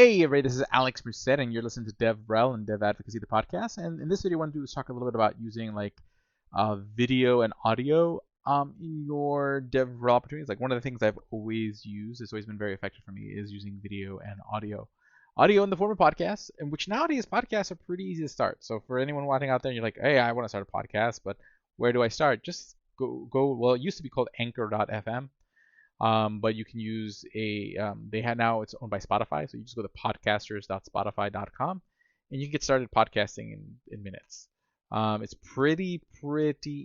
Hey everybody, this is Alex Merced, and you're listening to DevRel and Dev Advocacy, the podcast. And in this video, I want to do is talk a little bit about using video and audio in your DevRel opportunities. Like one of the things I've always used, it's always been very effective for me, is using video and audio. Audio in the form of podcasts, and which nowadays podcasts are pretty easy to start. So for anyone watching out there, and you're like, hey, I want to start a podcast, but where do I start? Just go. Well, it used to be called Anchor.fm. But you can use they had now it's owned by Spotify, so you just go to podcasters.spotify.com and you can get started podcasting in minutes. It's pretty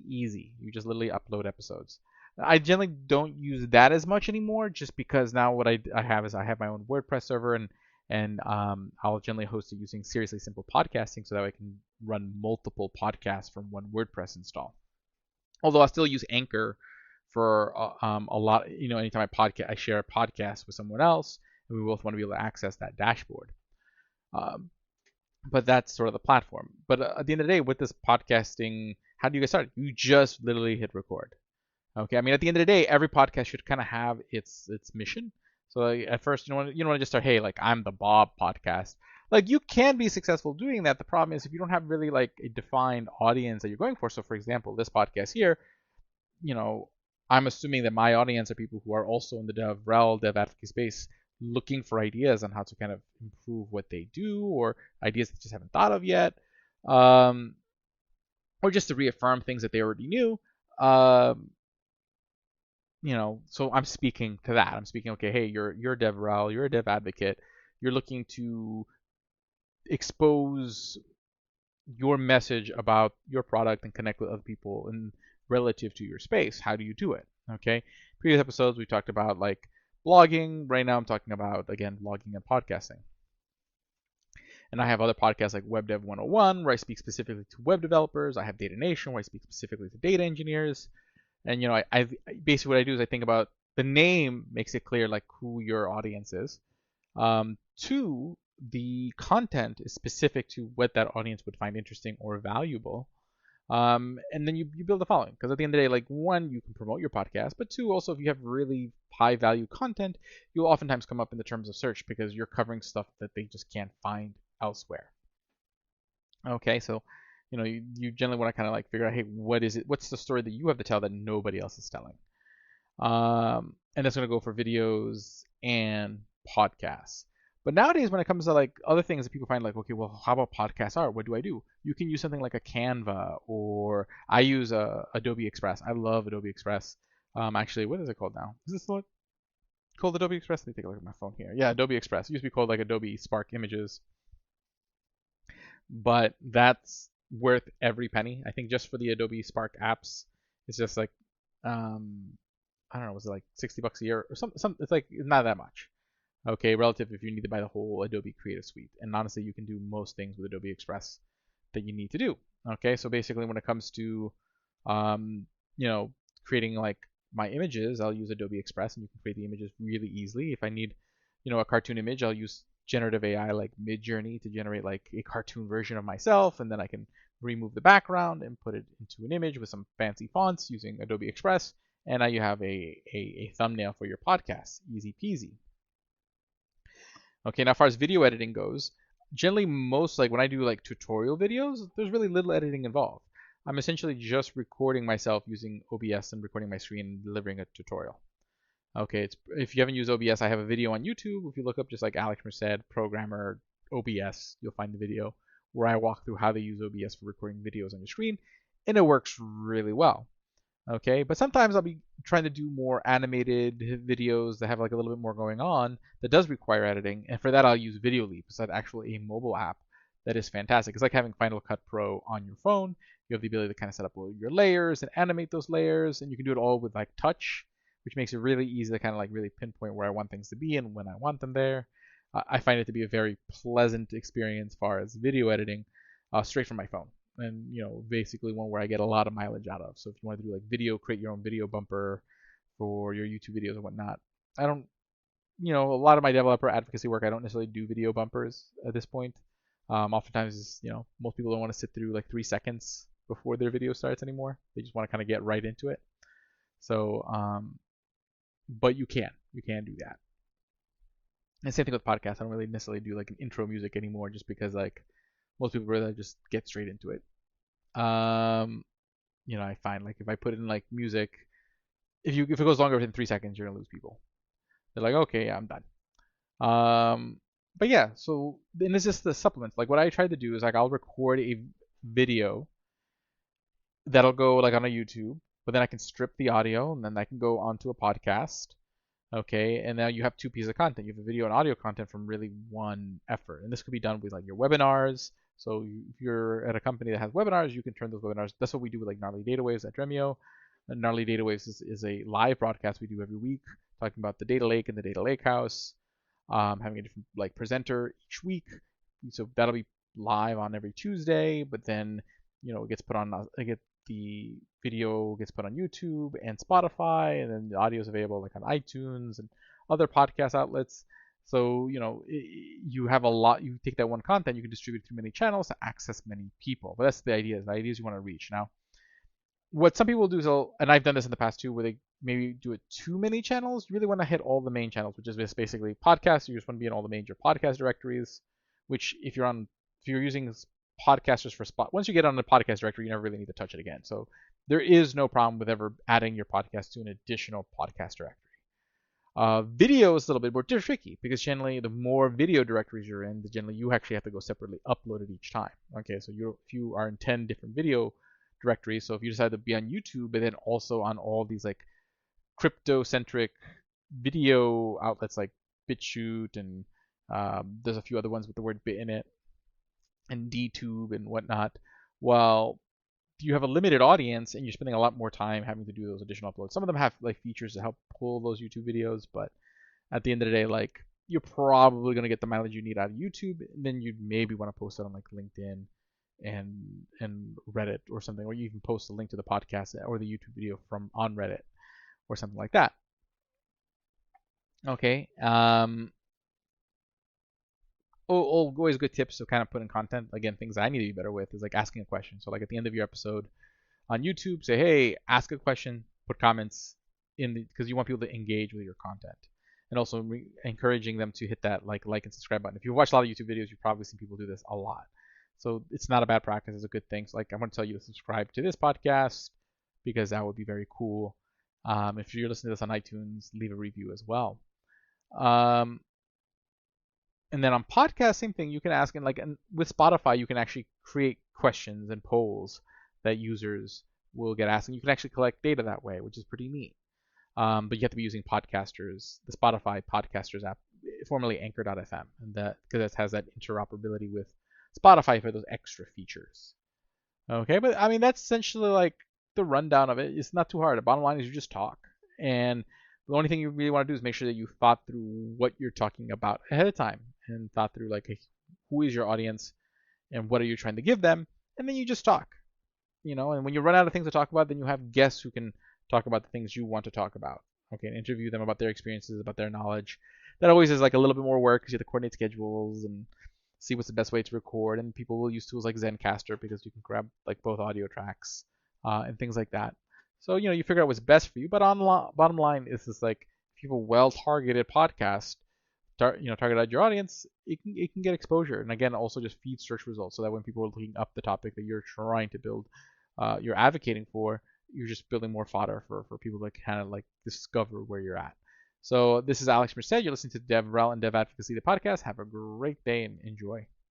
easy. You just literally upload episodes. I generally don't use that as much anymore, just because now what I have is I have my own WordPress server and I'll generally host it using Seriously Simple Podcasting, so that I can run multiple podcasts from one WordPress install. Although I still use Anchor for a lot. Anytime I share a podcast with someone else, and we both want to be able to access that dashboard. But that's sort of the platform. But at the end of the day, with this podcasting, how do you get started? You just literally hit record. Okay, I mean, at the end of the day, every podcast should kind of have its mission. So at first, you don't want to just start, hey, like I'm the Bob podcast. Like you can be successful doing that. The problem is if you don't have really like a defined audience that you're going for. So for example, this podcast here, I'm assuming that my audience are people who are also in the DevRel, dev advocacy space, looking for ideas on how to kind of improve what they do, or ideas they just haven't thought of yet, or just to reaffirm things that they already knew. So I'm speaking to that. I'm speaking, okay, hey, you're a DevRel, you're a dev advocate, you're looking to expose your message about your product and connect with other people and relative to your space. How do you do it? Okay. Previous episodes we talked about like blogging. Right now I'm talking about again blogging and podcasting. And I have other podcasts like Web Dev 101 where I speak specifically to web developers. I have Data Nation where I speak specifically to data engineers. And I basically what I do is I think about the name makes it clear like who your audience is. Two, the content is specific to what that audience would find interesting or valuable. And then you build a following, because at the end of the day, like one, you can promote your podcast, but two, also if you have really high value content, you'll oftentimes come up in the terms of search because you're covering stuff that they just can't find elsewhere. Okay, so you generally want to kind of like figure out, hey, what's the story that you have to tell that nobody else is telling? And that's going to go for videos and podcasts. But nowadays, when it comes to like other things that people find like, okay, well, how about podcast art? What do I do? You can use something like a Canva, or I use Adobe Express. I love Adobe Express. Actually, what is it called now? Is this what called Adobe Express? Let me take a look at my phone here. Yeah, Adobe Express. It used to be called like Adobe Spark Images, but that's worth every penny. I think just for the Adobe Spark apps, it's just like, I don't know, was it like $60 a year or something? It's like not that much. Okay, relative if you need to buy the whole Adobe Creative Suite. And honestly, you can do most things with Adobe Express that you need to do. Okay, so basically when it comes to, creating like my images, I'll use Adobe Express and you can create the images really easily. If I need, a cartoon image, I'll use generative AI like Midjourney to generate like a cartoon version of myself, and then I can remove the background and put it into an image with some fancy fonts using Adobe Express, and now you have a thumbnail for your podcast. Easy peasy. Okay, now as far as video editing goes, generally most like when I do like tutorial videos, there's really little editing involved. I'm essentially just recording myself using OBS and recording my screen and delivering a tutorial. Okay, if you haven't used OBS, I have a video on YouTube. If you look up just like Alex Merced, programmer, OBS, you'll find the video where I walk through how they use OBS for recording videos on your screen, and it works really well. Okay, but sometimes I'll be trying to do more animated videos that have like a little bit more going on that does require editing, and for that I'll use VideoLeap. It's actually a mobile app that is fantastic. It's like having Final Cut Pro on your phone. You have the ability to kind of set up your layers and animate those layers, and you can do it all with like touch, which makes it really easy to kind of like really pinpoint where I want things to be and when I want them there. I find it to be a very pleasant experience as far as video editing, straight from my phone. And basically one where I get a lot of mileage out of. So if you want to do like video, create your own video bumper for your YouTube videos and whatnot. I don't, a lot of my developer advocacy work, I don't necessarily do video bumpers at this point. Oftentimes, most people don't want to sit through like 3 seconds before their video starts anymore. They just want to kind of get right into it. So, but you can do that. And same thing with podcasts. I don't really necessarily do like an intro music anymore, just because like most people really just get straight into it. Um, I find like if I put in like music, if it goes longer than 3 seconds, you're gonna lose people. They're like, okay, yeah, I'm done. But yeah, so then it's just the supplements. Like what I try to do is like I'll record a video that'll go like on a YouTube, but then I can strip the audio and then I can go onto a podcast. Okay, and now you have two pieces of content. You have a video and audio content from really one effort, and this could be done with like your webinars. So if you're at a company that has webinars, you can turn those webinars. That's what we do with like Gnarly Data Waves at Dremio. And Gnarly Data Waves is a live broadcast we do every week, talking about the data lake and the data lake house, having a different like presenter each week. So that'll be live on every Tuesday, but then it gets put on. The video gets put on YouTube and Spotify, and then the audio is available like on iTunes and other podcast outlets. So you have a lot. You take that one content, you can distribute it through many channels to access many people. But that's the idea. The idea is you want to reach. Now, what some people do is, and I've done this in the past too, where they maybe do it too many channels. You really want to hit all the main channels, which is just basically podcasts. You just want to be in all the major podcast directories. Which if you're using podcasters for spot, once you get on the podcast directory, you never really need to touch it again. So there is no problem with ever adding your podcast to an additional podcast directory. Video is a little bit more tricky because generally the more video directories you're in, generally you actually have to go separately upload it each time. Okay, so if you are in 10 different video directories, so if you decide to be on YouTube but then also on all these like crypto-centric video outlets like BitChute and there's a few other ones with the word bit in it, and DTube and whatnot. Well, you have a limited audience and you're spending a lot more time having to do those additional uploads. Some of them have like features to help pull those YouTube videos, but at the end of the day, like you're probably going to get the mileage you need out of YouTube, and then you'd maybe want to post it on like LinkedIn and Reddit or something, or you even post a link to the podcast or the YouTube video from on Reddit or something like that. Okay. Always good tips to kind of put in content. Again, things I need to be better with is like asking a question. So like at the end of your episode on YouTube, say, hey, ask a question, put comments because you want people to engage with your content, and also encouraging them to hit that like and subscribe button. If you've watched a lot of YouTube videos, you've probably seen people do this a lot. So it's not a bad practice. It's a good thing. So like I want to tell you to subscribe to this podcast because that would be very cool. If you're listening to this on iTunes, leave a review as well. And then on podcast, same thing. You can ask, and with Spotify, you can actually create questions and polls that users will get asked, and you can actually collect data that way, which is pretty neat. But you have to be using Podcasters, the Spotify Podcasters app, formerly Anchor.fm, and that because it has that interoperability with Spotify for those extra features. Okay, but I mean that's essentially like the rundown of it. It's not too hard. The bottom line is you just talk, and the only thing you really want to do is make sure that you thought through what you're talking about ahead of time and thought through like who is your audience and what are you trying to give them, and then you just talk. And when you run out of things to talk about, then you have guests who can talk about the things you want to talk about. Okay, and interview them about their experiences, about their knowledge. That always is like a little bit more work because you have to coordinate schedules and see what's the best way to record. And people will use tools like Zencaster because you can grab like both audio tracks and things like that. So you figure out what's best for you. But bottom line is this like if you have a well-targeted podcast, target out your audience, it can get exposure. And again, also just feed search results so that when people are looking up the topic that you're trying to build, you're advocating for, you're just building more fodder for people to kind of like discover where you're at. So this is Alex Merced. You're listening to DevRel and Dev Advocacy, the podcast. Have a great day and enjoy.